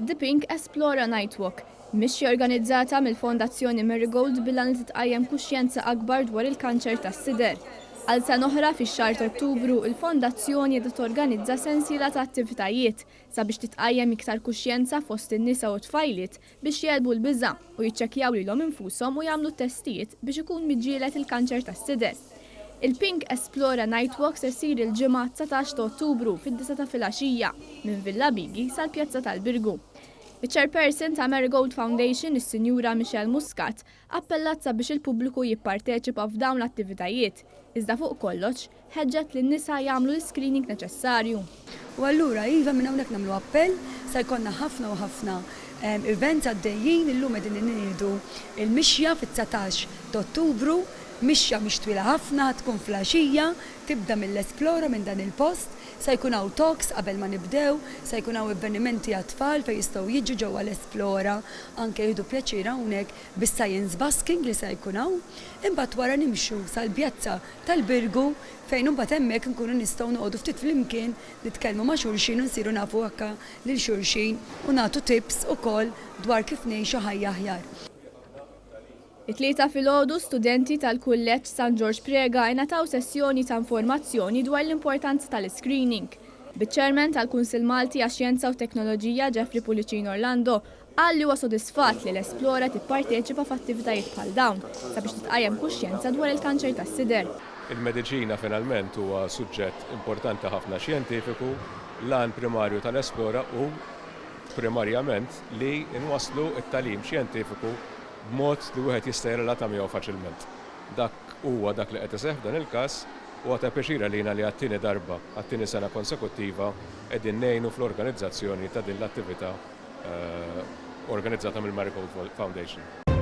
The Pink Esplora Nightwalk, mixja organizzata mill-Fondazzjoni Marigold bilha li titqajjem kuxjenza akbar dwar il-kanċer tas-sider. Għal sena oħra fix-xahar ta' Ottubru, il-Fondazzjoni qiegħda torganizza sensiela ta' attivitajiet sabiex titqajjem iktar kuxjenza fost in-nisa u t-tfajliet biex jelbu l-biża' u jiċċekkjaw lilhom infushom u jagħmlu testijiet biex ikun miġġieled il-kanċer tas-sider. Il-Pink Esplora Nightwalk se ssir il-ġimgħa 19 ta' Ottubru fid-9 ta' filgħaxija minn Villa Bighi sal-Pjazza tal-Birgu. Il-Chairperson ta' Marigold Foundation, is-Sinjura Muscat, appellat sabiex il-pubbliku jipparteċipa f'dawn l-attivitajiet, iżda fuq kollox ħeġġet lin-nisa jagħmlu l-screening neċessarju. U allura iva minn hawnhekk nagħmlu appell se jkollna ħafna u ħafna events għaddejjin illum qegħdin inniedu il-mixja fit-19 ta' Ottubru. Mixja mhix twila ħafna, tkun flaxija, tibda mill-esplora minn dan il-post, se jkun hawn talks qabel ma nibdew, se jkun hawn avvenimenti għat-tfal fejn jistgħu jiġu ġewwa l-esplora, anke jieħdu pjaċir hawnhekk bis-science basking li se jkun hawn. Imbagħad wara nimxu sal-Pjazza tal-Birgu fejn imbagħad hemmhekk nkunu nistgħu noqogħdu ftit flimkien nitkellmu ma' xulxin u nsiru nafu akka lil xulxin u nagħtu tips ukoll dwar kif ngħixu ħajja aħjar. It-tlieta filgħodu studenti tal-Kulleġġ San George Prega ngħataw sessjoni ta' informazzjoni dwar l-importanza tal-screening. Biċ-Chairman tal-Kunsill Malti għax-Xjenza u Teknoloġija Jeffrey Pulicin Orlando qal li huwa sodisfatt li l-Esplora tipparteċipa f'attivitajiet bħal dawn sabiex titqajjem kuxjenza dwar il-kanċer tas-sider. Il-mediċina finalment huwa suġġett importanti ħafna xjentifiku, l-għan primarju tal-Esplora u primarjament li nwasslu it-tagħlim xjentifiku b'mod li wieħed jista' jirrelata miegħu faċilment. Dak huwa dak li qed iseħħ f'dan il-każ u ta' pjaċira lina li għat-tieni darba, għat-tieni sena konsekuttiva qegħdin ngħinu fl-organizzazzjoni ta' din l-attività organizzata mill-Marigold Foundation.